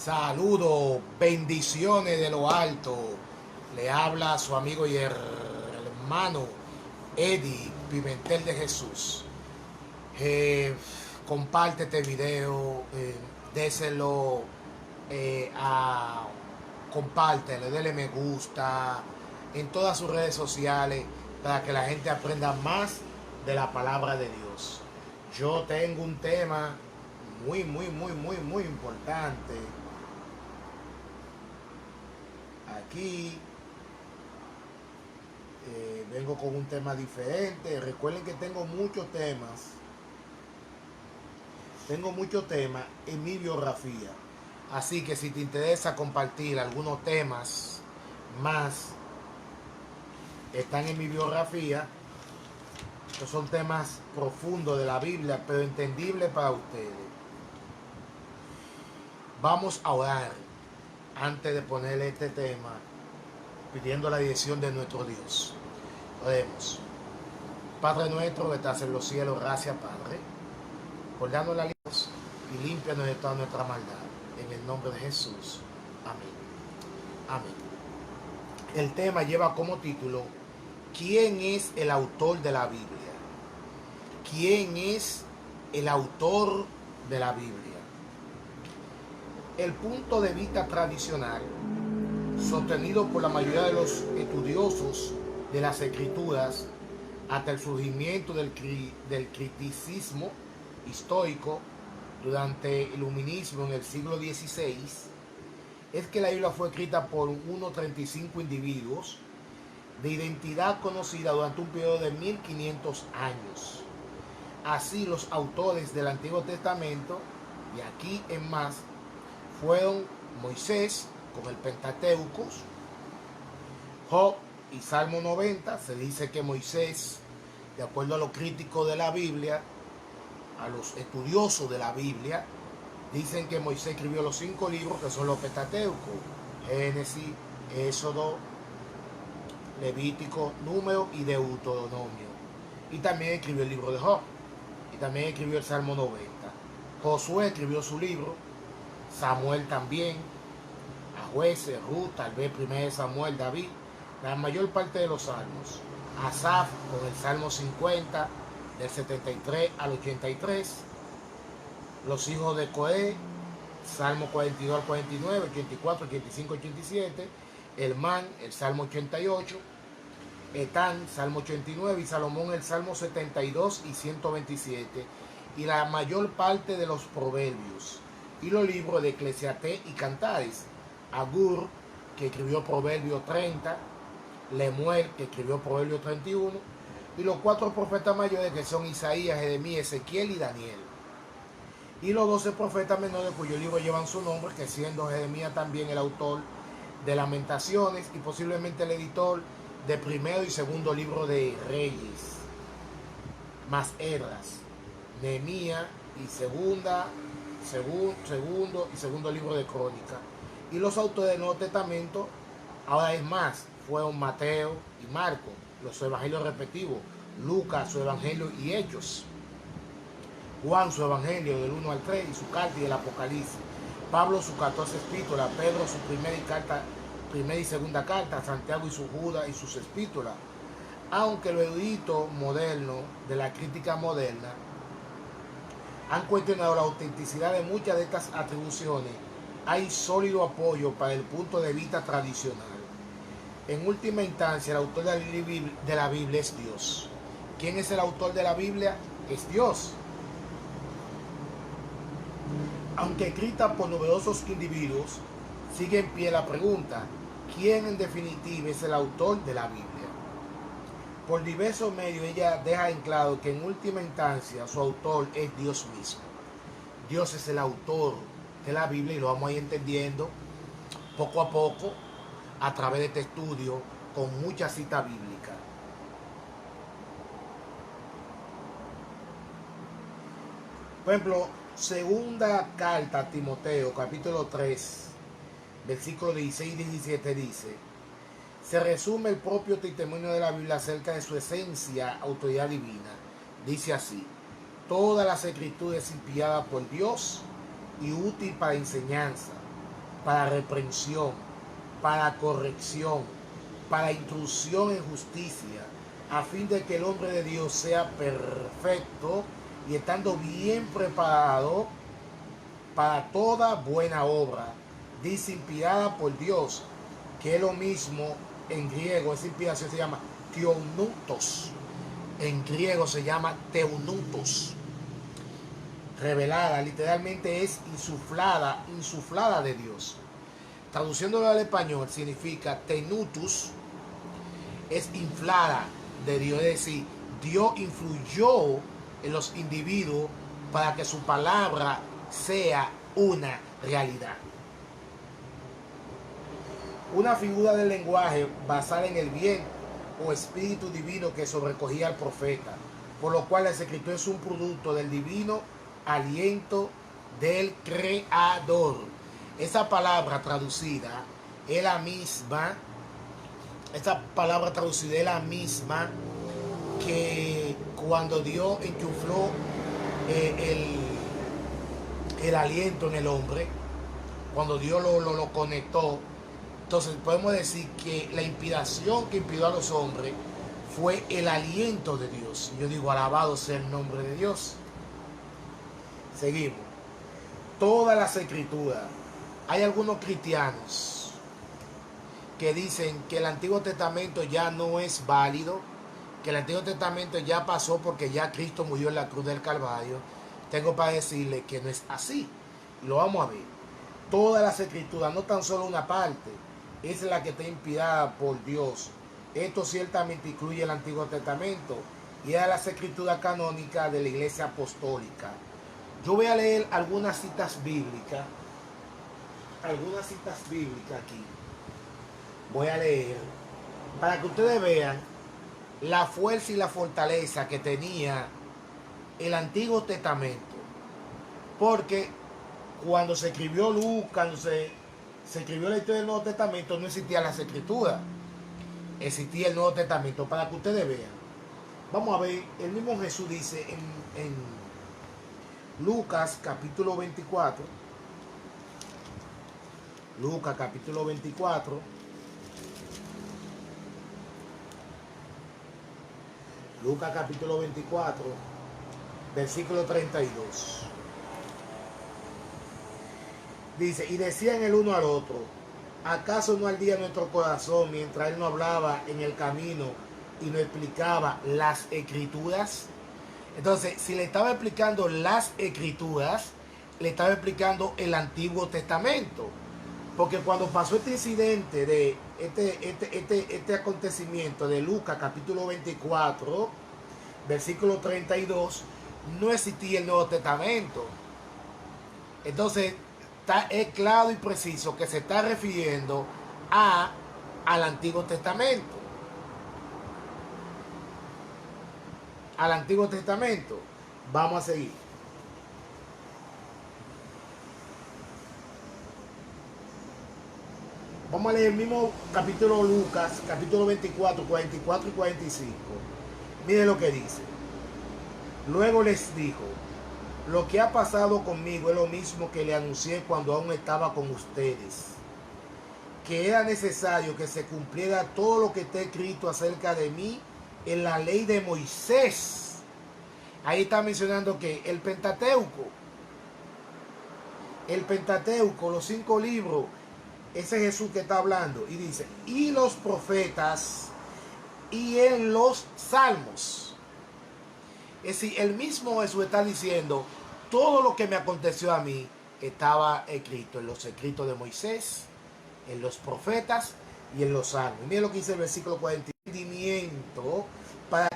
Saludo, bendiciones de lo alto. Le habla su amigo y hermano Eddie Pimentel de Jesús. Eh, Comparte este video, déselo a compártelo, dele me gusta en todas sus redes sociales para que la gente aprenda más de la palabra de Dios. Yo tengo un tema muy importante aquí. Vengo con un tema diferente. Recuerden que tengo muchos temas en mi biografía, así que si te interesa compartir algunos temas más, están en mi biografía. Estos son temas profundos de la Biblia, pero entendibles para ustedes. Vamos a orar antes de ponerle este tema, pidiendo la dirección de nuestro Dios. Oremos. Padre nuestro que estás en los cielos, gracias, Padre, por darnos la luz y límpianos de toda nuestra maldad. En el nombre de Jesús. Amén. Amén. El tema lleva como título: ¿quién es el autor de la Biblia? ¿Quién es el autor de la Biblia? El punto de vista tradicional, sostenido por la mayoría de los estudiosos de las Escrituras hasta el surgimiento del criticismo histórico durante el iluminismo en el siglo XVI, es que la Biblia fue escrita por unos 35 individuos de identidad conocida durante un periodo de 1500 años. Así, los autores del Antiguo Testamento, de aquí en más, fueron Moisés con el Pentateuco, Job y Salmo 90. Se dice que Moisés, de acuerdo a los críticos de la Biblia, a los estudiosos de la Biblia, dicen que Moisés escribió los 5 libros que son los Pentateucos: Génesis, Éxodo, Levítico, Número y Deuteronomio. Y también escribió el libro de Job. Y también escribió el Salmo 90. Josué escribió su libro. Samuel también. A Jueces, Ruth, tal vez 1 Samuel, David. La mayor parte de los salmos. Asaf con el Salmo 50, del 73 al 83. Los hijos de Coé, Salmo 42 al 49, 84, 85, 87. Hermán, el Salmo 88. Etán, Salmo 89, y Salomón, el Salmo 72 y 127, y la mayor parte de los proverbios, y los libros de Eclesiastés y Cantares. Agur, que escribió Proverbio 30, Lemuel, que escribió Proverbio 31, y los 4 profetas mayores, que son Isaías, Jeremías, Ezequiel y Daniel, y los 12 profetas menores cuyos libros llevan su nombre, que siendo Jeremías también el autor de Lamentaciones y posiblemente el editor de primero y segundo libro de Reyes, más Esdras, Nehemías y segundo y segundo libro de Crónica. Y los autores del Nuevo Testamento, ahora es más, fueron Mateo y Marco, los evangelios respectivos, Lucas su evangelio y Hechos, Juan su evangelio del 1 al 3 y su carta y el Apocalipsis, Pablo su 14 epístolas, Pedro su primera y segunda carta, Santiago y su Judas y sus epístolas. Aunque los eruditos modernos de la crítica moderna han cuestionado la autenticidad de muchas de estas atribuciones, hay sólido apoyo para el punto de vista tradicional. En última instancia, el autor de la Biblia es Dios. ¿Quién es el autor de la Biblia? Es Dios. Aunque escrita por numerosos individuos, sigue en pie la pregunta: ¿quién en definitiva es el autor de la Biblia? Por diversos medios ella deja en claro que en última instancia su autor es Dios mismo. Dios es el autor de la Biblia y lo vamos a ir entendiendo poco a poco a través de este estudio con mucha cita bíblica. Por ejemplo, segunda carta a Timoteo, capítulo 3, versículos 16 y 17 dice: se resume el propio testimonio de la Biblia acerca de su esencia, autoridad divina. Dice así: todas las escrituras inspiradas por Dios y útil para enseñanza, para reprensión, para corrección, para instrucción en justicia, a fin de que el hombre de Dios sea perfecto y estando bien preparado para toda buena obra. Dice inspirada por Dios, que es lo mismo en griego, esa inspiración se llama theounutos. En griego se llama theounutos. Revelada, literalmente es insuflada de Dios. Traduciéndolo al español significa tenutus, es inflada de Dios, es decir, Dios influyó en los individuos para que su palabra sea una realidad. Una figura del lenguaje basada en el bien o espíritu divino que sobrecogía al profeta, por lo cual la escritura es un producto del divino aliento del Creador. Esa palabra traducida es la misma, que cuando Dios enchufló el aliento en el hombre, cuando Dios lo conectó. Entonces podemos decir que la inspiración que inspiró a los hombres fue el aliento de Dios. Yo digo, alabado sea el nombre de Dios. Seguimos. Todas las escrituras. Hay algunos cristianos que dicen que el Antiguo Testamento ya no es válido, que el Antiguo Testamento ya pasó porque ya Cristo murió en la cruz del Calvario. Tengo para decirle que no es así. Lo vamos a ver. Todas las escrituras, no tan solo una parte, es la que está inspirada por Dios. Esto ciertamente incluye el Antiguo Testamento y es las escrituras canónicas de la Iglesia Apostólica. Yo voy a leer algunas citas bíblicas aquí. Voy a leer para que ustedes vean la fuerza y la fortaleza que tenía el Antiguo Testamento. Porque cuando se escribió Lucas, cuando se escribió la historia del Nuevo Testamento, no existían las escrituras. Existía el Nuevo Testamento, para que ustedes vean. Vamos a ver, el mismo Jesús dice en Lucas capítulo 24. Lucas capítulo 24. Lucas capítulo 24, versículo 32. Dice, y decían el uno al otro, ¿acaso no ardía nuestro corazón mientras él no hablaba en el camino y nos explicaba las escrituras? Entonces, si le estaba explicando las escrituras, le estaba explicando el Antiguo Testamento. Porque cuando pasó este incidente de este acontecimiento de Lucas capítulo 24, versículo 32, no existía el Nuevo Testamento. Entonces, es claro y preciso que se está refiriendo al Antiguo Testamento. Al Antiguo Testamento. Vamos a seguir. Vamos a leer el mismo capítulo Lucas, capítulo 24, 44 y 45. Miren lo que dice. Luego les dijo, lo que ha pasado conmigo es lo mismo que le anuncié cuando aún estaba con ustedes, que era necesario que se cumpliera todo lo que está escrito acerca de mí en la ley de Moisés. Ahí está mencionando que el Pentateuco, los 5 libros, ese Jesús que está hablando, y dice, y los profetas, y en los salmos. Es decir, el mismo Jesús está diciendo, todo lo que me aconteció a mí estaba escrito en los escritos de Moisés, en los profetas y en los salmos. Miren lo que dice el versículo 40. Para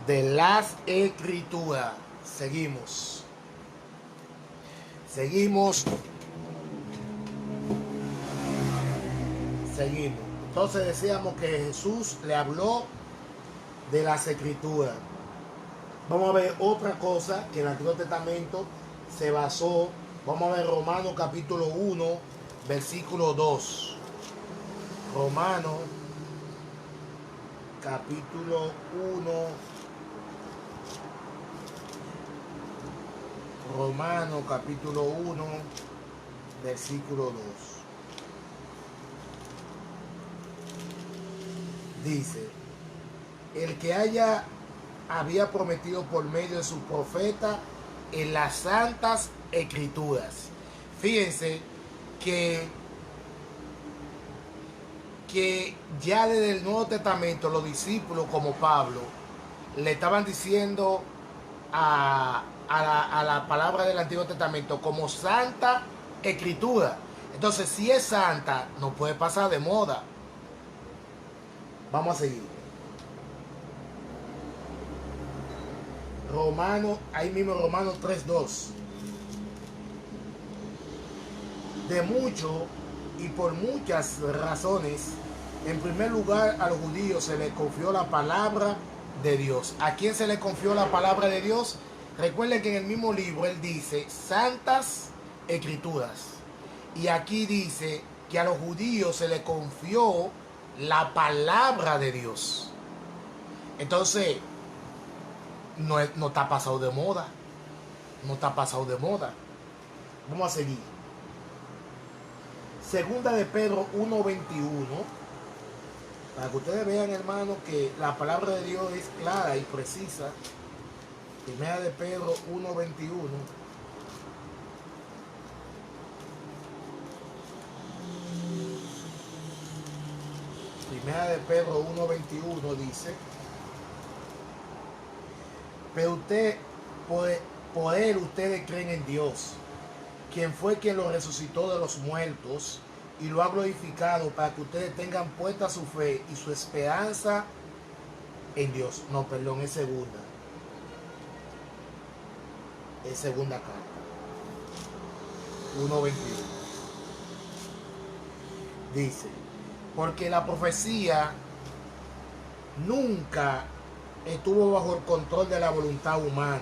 de las Escrituras. Seguimos. Entonces decíamos que Jesús le habló de las Escrituras. Vamos a ver otra cosa que el Antiguo Testamento se basó. Vamos a ver Romanos capítulo 1, versículo 2. Romanos capítulo 1. Romanos capítulo 1, versículo 2. Dice, el que había prometido por medio de su profeta en las santas escrituras. Fíjense que ya desde el Nuevo Testamento los discípulos como Pablo le estaban diciendo a la palabra del Antiguo Testamento como santa escritura. Entonces, si es santa, no puede pasar de moda. Vamos a seguir. Ahí mismo Romanos 3:2. De mucho y por muchas razones, en primer lugar a los judíos se les confió la palabra de Dios. ¿A quién se le confió la palabra de Dios? Recuerden que en el mismo libro él dice santas escrituras. Y aquí dice que a los judíos se les confió la palabra de Dios. Entonces, no está pasado de moda. No está pasado de moda. Vamos a seguir. Segunda de Pedro 1:21. Para que ustedes vean, hermano, que la palabra de Dios es clara y precisa. Primera de Pedro 1:21. Primera de Pedro 1:21 dice: pero por él ustedes creen en Dios, quien fue quien lo resucitó de los muertos y lo ha glorificado, para que ustedes tengan puesta su fe y su esperanza en Dios. No, perdón, es segunda. Es segunda carta. 1:21. Dice, porque la profecía nunca estuvo bajo el control de la voluntad humana,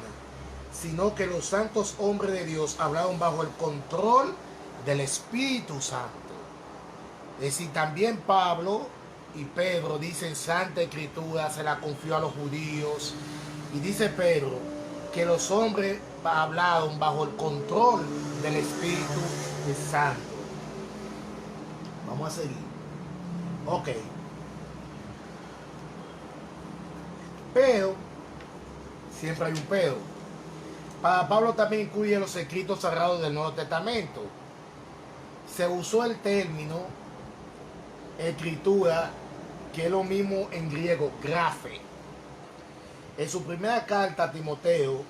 sino que los santos hombres de Dios hablaron bajo el control del Espíritu Santo. Es decir, también Pablo y Pedro dicen Santa Escritura, se la confió a los judíos. Y dice Pedro que los hombres hablaron bajo el control del Espíritu Santo. Vamos a seguir. Ok. Pero, siempre hay un pero. Para Pablo también incluye los escritos sagrados del Nuevo Testamento. Se usó el término escritura, que es lo mismo en griego, grafe. En su primera carta a Timoteo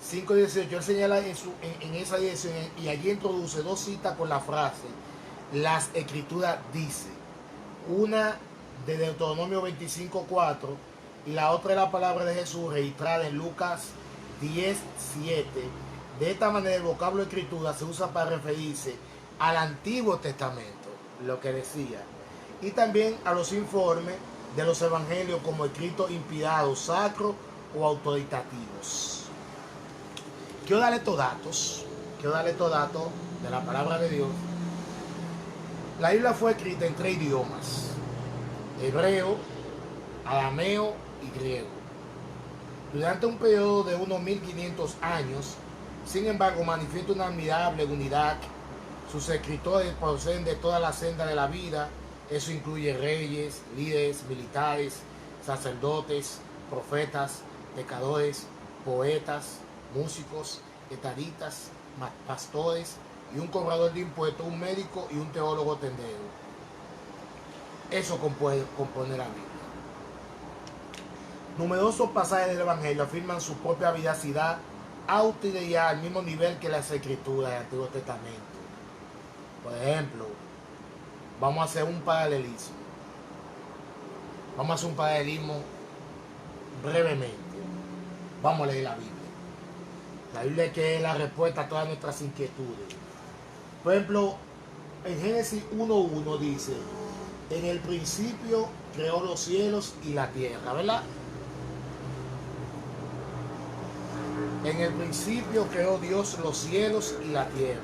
5:18, él señala en esa dirección y allí introduce dos citas con la frase las escrituras dice. Una de Deuteronomio 25:4 y la otra es la palabra de Jesús registrada en Lucas 10:7. De esta manera el vocablo escritura se usa para referirse al Antiguo Testamento, lo que decía, y también a los informes de los evangelios como escritos inspirados, sacros o autoritativos. Quiero darle estos datos de la palabra de Dios. La Biblia fue escrita en 3 idiomas: hebreo, arameo y griego. Durante un periodo de unos 1500 años, sin embargo, manifiesta una admirable unidad. Sus escritores proceden de toda la senda de la vida. Eso incluye reyes, líderes, militares, sacerdotes, profetas, pecadores, poetas, músicos, estadistas, pastores y un cobrador de impuestos, un médico y un teólogo tendero. Eso compone la Biblia. Numerosos pasajes del Evangelio afirman su propia veracidad, autoridad al mismo nivel que las escrituras del Antiguo Testamento. Por ejemplo, vamos a hacer un paralelismo. brevemente. Vamos a leer la Biblia. La Biblia que es la respuesta a todas nuestras inquietudes. Por ejemplo, en Génesis 1:1 dice, en el principio creó los cielos y la tierra, ¿verdad? En el principio creó Dios los cielos y la tierra.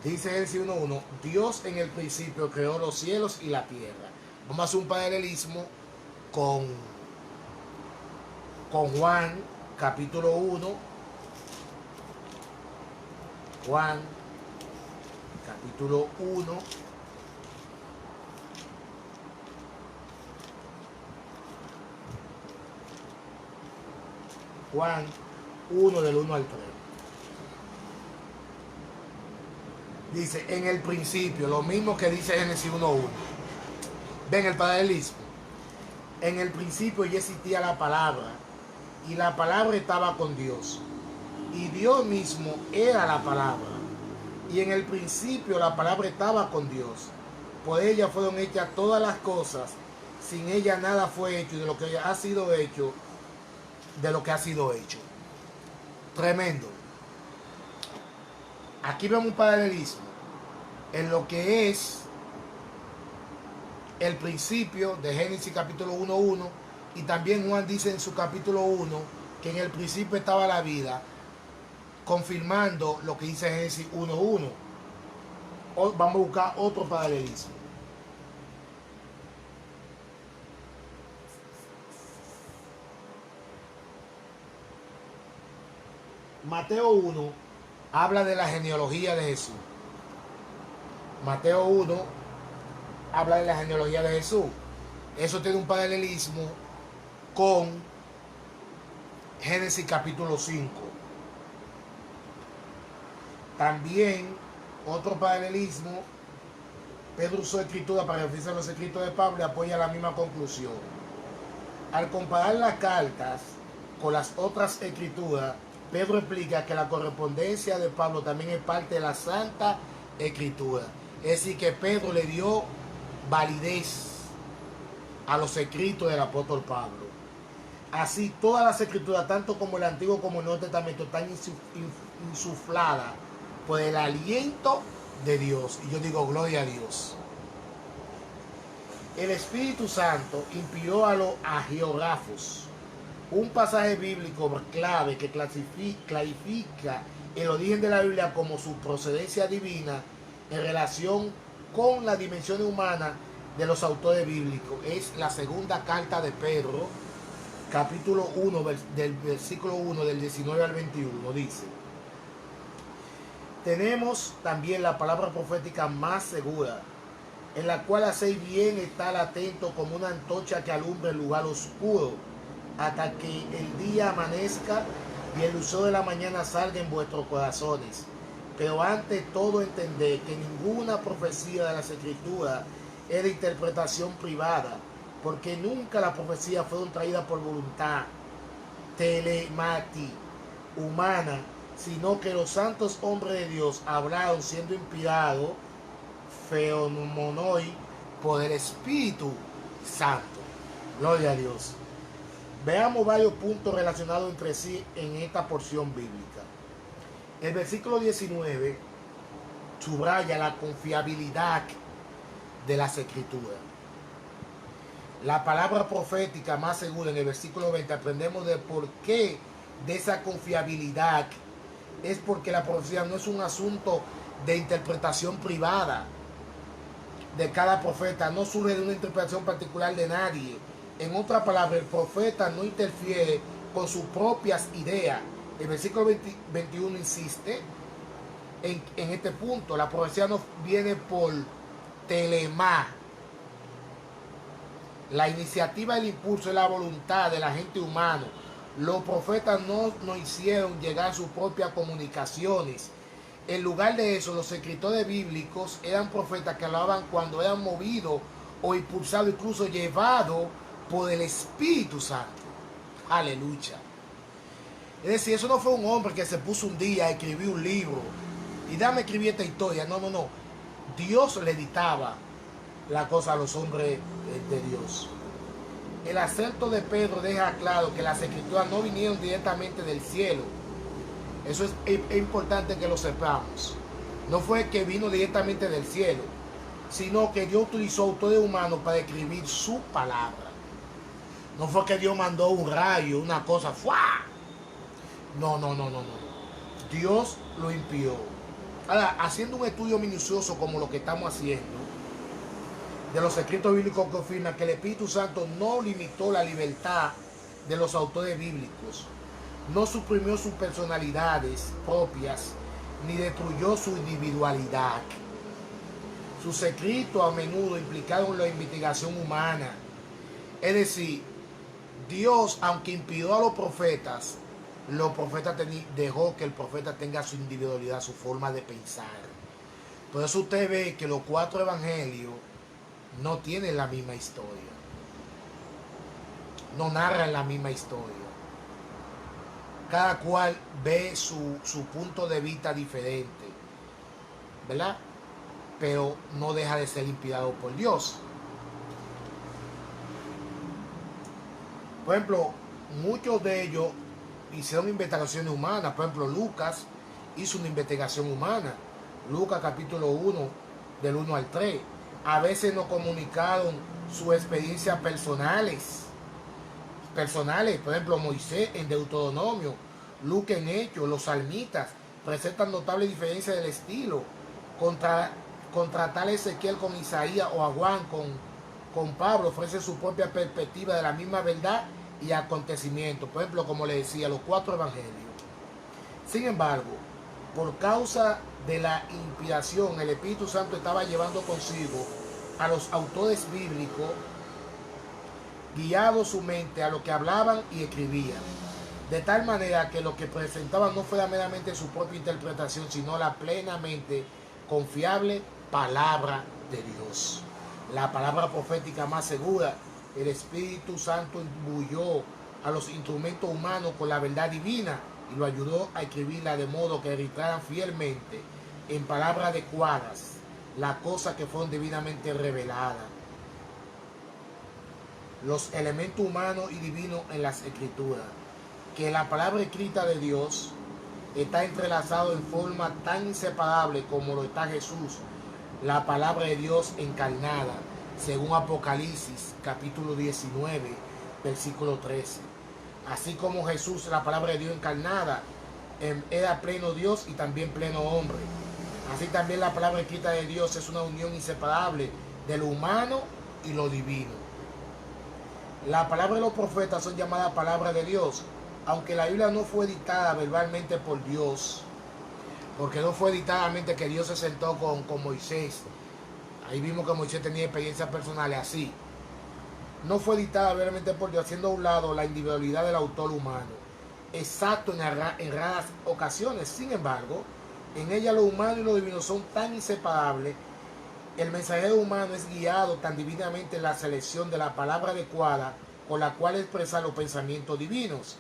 Dice Génesis 1:1, Dios en el principio creó los cielos y la tierra. Vamos a hacer un paralelismo con Juan, capítulo 1. Juan, capítulo 1. Juan 1 del 1 al 3. Dice, en el principio, lo mismo que dice Génesis 1:1. Ven el paralelismo. En el principio ya existía la palabra, y la palabra estaba con Dios, y Dios mismo era la palabra. Y en el principio la palabra estaba con Dios. Por ella fueron hechas todas las cosas. Sin ella nada fue hecho de lo que ha sido hecho, de lo que ha sido hecho. Tremendo. Aquí vemos un paralelismo en lo que es el principio de Génesis capítulo 1:1, y también Juan dice en su capítulo 1 que en el principio estaba la vida, confirmando lo que dice Génesis 1:1. Vamos a buscar otro paralelismo. Mateo 1 habla de la genealogía de Jesús. Mateo 1 habla de la genealogía de Jesús. Eso tiene un paralelismo con Génesis capítulo 5. También otro paralelismo, Pedro usó escritura para referirse a los escritos de Pablo y apoya la misma conclusión. Al comparar las cartas con las otras escrituras, Pedro explica que la correspondencia de Pablo también es parte de la Santa Escritura. Es decir, que Pedro le dio validez a los escritos del apóstol Pablo. Así, todas las escrituras, tanto como el Antiguo como el Nuevo Testamento, están insufladas por el aliento de Dios. Y yo digo, gloria a Dios. El Espíritu Santo inspiró a los agiógrafos, un pasaje bíblico clave que clarifica el origen de la Biblia como su procedencia divina en relación con las dimensiones humanas de los autores bíblicos. Es la segunda carta de Pedro, capítulo 1, del versículo 1, del 19 al 21, dice: tenemos también la palabra profética más segura, en la cual hacéis bien estar atento como una antorcha que alumbra el lugar oscuro, hasta que el día amanezca y el lucero de la mañana salga en vuestros corazones. Pero ante todo entended que ninguna profecía de las Escrituras es de interpretación privada, porque nunca las profecías fueron traídas por voluntad telemati humana, sino que los santos hombres de Dios hablaron siendo inspirados feomonoi por el Espíritu Santo. Gloria a Dios. Veamos varios puntos relacionados entre sí en esta porción bíblica. El versículo 19 subraya la confiabilidad de las Escrituras. La palabra profética más segura, en el versículo 20 aprendemos de por qué de esa confiabilidad. Es porque la profecía no es un asunto de interpretación privada de cada profeta, no surge de una interpretación particular de nadie. En otras palabras, el profeta no interfiere con sus propias ideas. El versículo 21 insiste en este punto. La profecía no viene por telemá. La iniciativa y el impulso es la voluntad del agente humano. Los profetas no hicieron llegar sus propias comunicaciones. En lugar de eso, los escritores bíblicos eran profetas que hablaban cuando eran movidos o impulsados, incluso llevados por el Espíritu Santo. Aleluya. Es decir, eso no fue un hombre que se puso un día a escribir un libro y dame escribir esta historia. No. Dios le dictaba la cosa a los hombres de Dios. El acerto de Pedro deja claro que las escrituras no vinieron directamente del cielo. Eso es importante que lo sepamos. No fue que vino directamente del cielo, sino que Dios utilizó autores humanos para escribir su palabra. No fue que Dios mandó un rayo, una cosa, ¡fua! No. Dios lo impidió. Ahora, haciendo un estudio minucioso como lo que estamos haciendo, de los escritos bíblicos confirma que el Espíritu Santo no limitó la libertad de los autores bíblicos, no suprimió sus personalidades propias, ni destruyó su individualidad. Sus escritos a menudo implicaron la investigación humana. Es decir, Dios, aunque impidió a los profetas dejó que el profeta tenga su individualidad, su forma de pensar. Por eso usted ve que los 4 evangelios no tienen la misma historia, no narran la misma historia. Cada cual ve su punto de vista diferente, ¿verdad? Pero no deja de ser inspirado por Dios. Por ejemplo, muchos de ellos hicieron investigaciones humanas. Por ejemplo, Lucas hizo una investigación humana. Lucas capítulo 1, del 1 al 3. A veces nos comunicaron sus experiencias personales. Por ejemplo, Moisés en Deuteronomio, Lucas en Hechos, los salmitas presentan notables diferencias del estilo. Contra tal Ezequiel con Isaías o a Juan con Pablo ofrece su propia perspectiva de la misma verdad y acontecimientos. Por ejemplo, como le decía, los 4 evangelios. Sin embargo, por causa de la inspiración, el Espíritu Santo estaba llevando consigo a los autores bíblicos, guiando su mente a lo que hablaban y escribían, de tal manera que lo que presentaban no fuera meramente su propia interpretación, sino la plenamente confiable palabra de Dios. La palabra profética más segura. El Espíritu Santo imbuyó a los instrumentos humanos con la verdad divina y lo ayudó a escribirla de modo que registraran fielmente en palabras adecuadas las cosas que fueron divinamente reveladas. Los elementos humanos y divinos en las escrituras. Que la palabra escrita de Dios está entrelazado en forma tan inseparable como lo está Jesús, la palabra de Dios encarnada, según Apocalipsis capítulo 19, versículo 13. Así como Jesús, la palabra de Dios encarnada, era pleno Dios y también pleno hombre. Así también la palabra escrita de Dios es una unión inseparable de lo humano y lo divino. La palabra de los profetas son llamadas palabra de Dios, aunque la Biblia no fue dictada verbalmente por Dios, porque no fue dictadamente que Dios se sentó con Moisés. Ahí vimos que Moisés tenía experiencias personales así. No fue dictada verbalmente por Dios, haciendo a un lado la individualidad del autor humano. Exacto en raras ocasiones. Sin embargo, en ella lo humano y lo divino son tan inseparables. El mensajero humano es guiado tan divinamente en la selección de la palabra adecuada con la cual expresar los pensamientos divinos,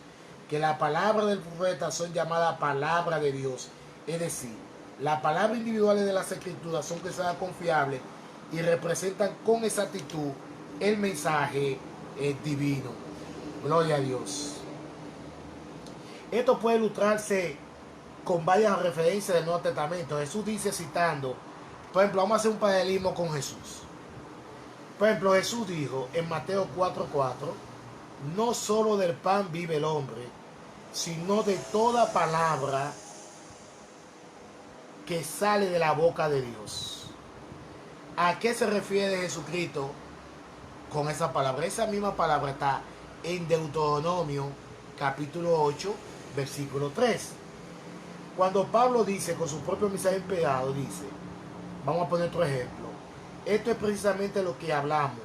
que la palabra del profeta son llamadas palabra de Dios. Es decir, las palabras individuales de las escrituras son pensadas confiables y representan con exactitud el mensaje divino. Gloria a Dios. Esto puede ilustrarse con varias referencias del Nuevo Testamento. Jesús dice citando, por ejemplo, vamos a hacer un paralelismo con Jesús. Por ejemplo, Jesús dijo en Mateo 4:4, no solo del pan vive el hombre, sino de toda palabra que sale de la boca de Dios. ¿A qué se refiere Jesucristo con esa palabra? Esa misma palabra está en Deuteronomio capítulo 8, versículo 3. Cuando Pablo dice con su propio mensaje inspirado, dice, vamos a poner otro ejemplo. Esto es precisamente lo que hablamos,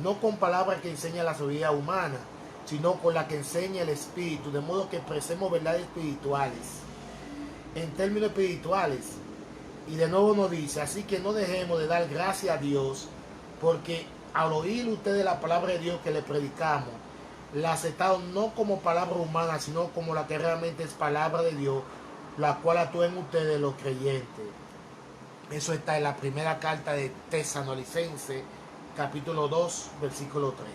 no con palabras que enseña la sabiduría humana, sino con la que enseña el Espíritu, de modo que expresemos verdades espirituales, en términos espirituales. Y de nuevo nos dice, así que no dejemos de dar gracias a Dios, porque al oír ustedes la palabra de Dios que le predicamos, la aceptaron no como palabra humana, sino como la que realmente es palabra de Dios, la cual actúa en ustedes los creyentes. Eso está en la primera carta de Tesalonicenses, capítulo 2, versículo 13.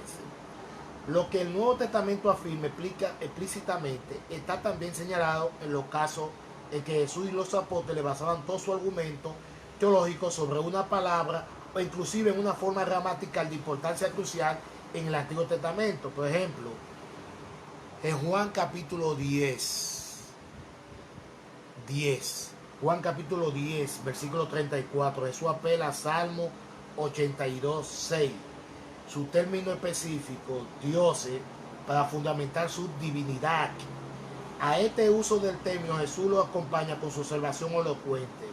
Lo que el Nuevo Testamento afirma explícitamente está también señalado en los casos en que Jesús y los apóstoles basaban todo su argumento teológico sobre una palabra o inclusive en una forma gramatical de importancia crucial en el Antiguo Testamento. Por ejemplo, en Juan capítulo 10, Juan capítulo 10, versículo 34, Jesús apela a Salmo 82, 6. Su término específico, dioses, para fundamentar su divinidad. A este uso del término Jesús lo acompaña con su observación elocuente.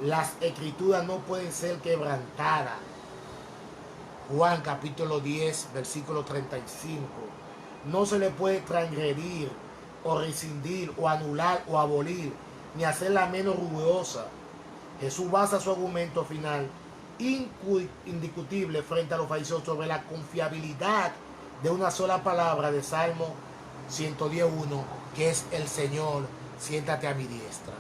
Las escrituras no pueden ser quebrantadas. Juan capítulo 10, versículo 35. No se le puede transgredir o rescindir o anular o abolir, ni hacerla menos ruidosa. Jesús basa su argumento final indiscutible frente a los fariseos sobre la confiabilidad de una sola palabra de Salmo 110.1, que es el Señor, siéntate a mi diestra.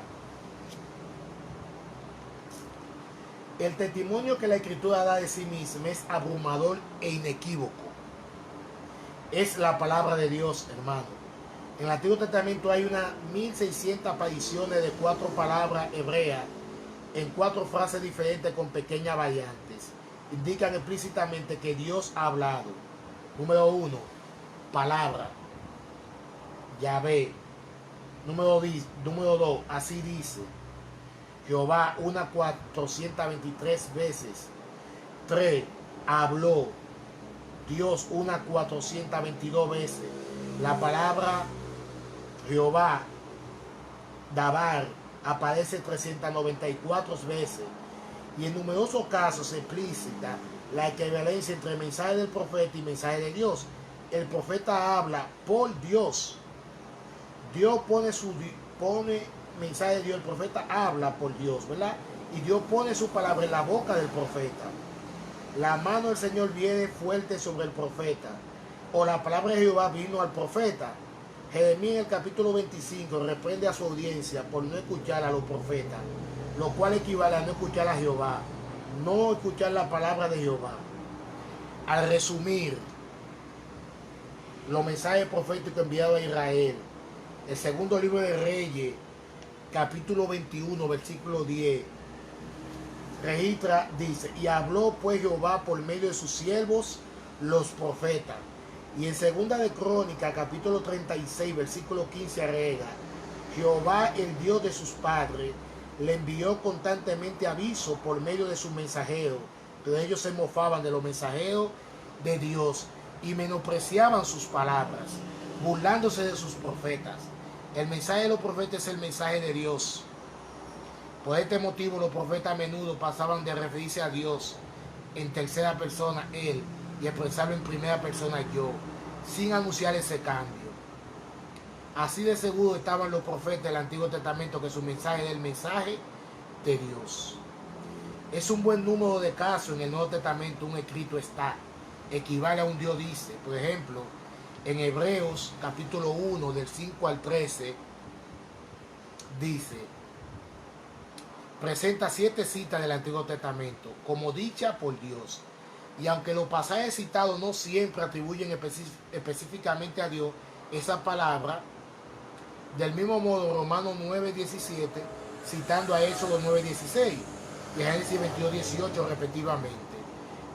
El testimonio que la Escritura da de sí misma es abrumador e inequívoco. Es la palabra de Dios, hermano. En el Antiguo Testamento hay unas 1600 apariciones de 4 palabras hebreas en 4 frases diferentes con pequeñas variantes. Indican explícitamente que Dios ha hablado. Número 1, palabra, Yahvé. Número 2, así dice Jehová, unas 423 veces. 3, habló Dios, unas 422 veces. La palabra Jehová, Dabar, aparece 394 veces. Y en numerosos casos se explícita la equivalencia entre el mensaje del profeta y el mensaje de Dios. El profeta habla por Dios. Dios pone mensaje de Dios. El profeta habla por Dios, ¿verdad? Y Dios pone su palabra en la boca del profeta. La mano del Señor viene fuerte sobre el profeta. O la palabra de Jehová vino al profeta. Jeremías en el capítulo 25 reprende a su audiencia por no escuchar a los profetas, lo cual equivale a no escuchar a Jehová, no escuchar la palabra de Jehová. Al resumir los mensajes proféticos enviados a Israel, el segundo libro de Reyes, capítulo 21, versículo 10, registra, dice, y habló pues Jehová por medio de sus siervos, los profetas. Y en segunda de Crónica, capítulo 36, versículo 15, agrega, Jehová, el Dios de sus padres, le envió constantemente aviso por medio de sus mensajeros, pero ellos se mofaban de los mensajeros de Dios y menospreciaban sus palabras, burlándose de sus profetas. El mensaje de los profetas es el mensaje de Dios. Por este motivo los profetas a menudo pasaban de referirse a Dios en tercera persona, Él, y expresarlo en primera persona, yo, sin anunciar ese cambio. Así de seguro estaban los profetas del Antiguo Testamento que su mensaje era el mensaje de Dios. Es un buen número de casos en el Nuevo Testamento un escrito está, equivale a un Dios dice. Por ejemplo, en Hebreos capítulo 1 del 5 al 13 dice, presenta 7 citas del Antiguo Testamento como dicha por Dios. Y aunque los pasajes citados no siempre atribuyen específicamente a Dios esa palabra, del mismo modo Romanos 9:17 citando a Éxodo 9:16 y a Génesis 22:18 respectivamente,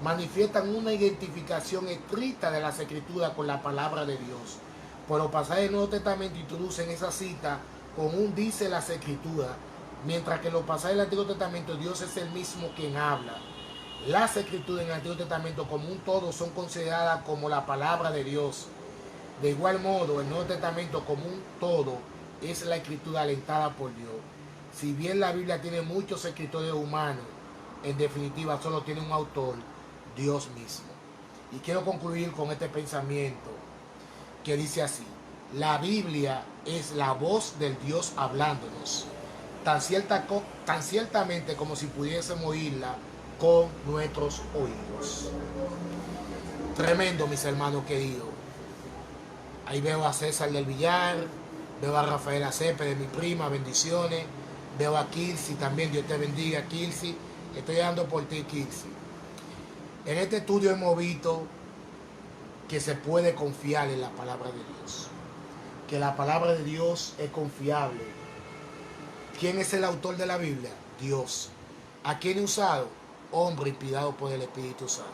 manifiestan una identificación estricta de las Escrituras con la palabra de Dios. Por los pasajes del Nuevo Testamento introducen esa cita con un dice las Escrituras, mientras que en los pasajes del Antiguo Testamento Dios es el mismo quien habla. Las Escrituras en el Antiguo Testamento como un todo son consideradas como la palabra de Dios. De igual modo, el Nuevo Testamento como un todo es la Escritura alentada por Dios. Si bien la Biblia tiene muchos escritores humanos, en definitiva solo tiene un autor, Dios mismo. Y quiero concluir con este pensamiento que dice así: la Biblia es la voz del Dios hablándonos, tan ciertamente como si pudiésemos oírla con nuestros oídos. Tremendo, mis hermanos queridos. Ahí veo a César del Villar, veo a Rafael Acepe de mi prima, bendiciones. Veo a Kilsi también, Dios te bendiga, Kilsi. Estoy dando por ti, Kilsi. En este estudio hemos visto que se puede confiar en la palabra de Dios, que la palabra de Dios es confiable. ¿Quién es el autor de la Biblia? Dios. ¿A quién he usado? Hombre inspirado por el Espíritu Santo.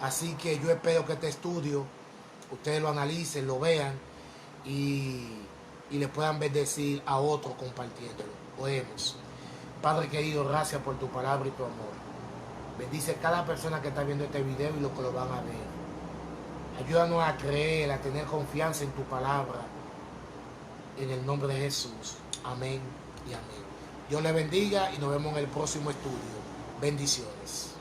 Así que yo espero que este estudio ustedes lo analicen, lo vean y le puedan bendecir a otros compartiéndolo. Oremos. Padre querido, gracias por tu palabra y tu amor. Bendice a cada persona que está viendo este video y los que lo van a ver. Ayúdanos a creer, a tener confianza en tu palabra. En el nombre de Jesús. Amén y amén. Dios le bendiga y nos vemos en el próximo estudio. Bendiciones.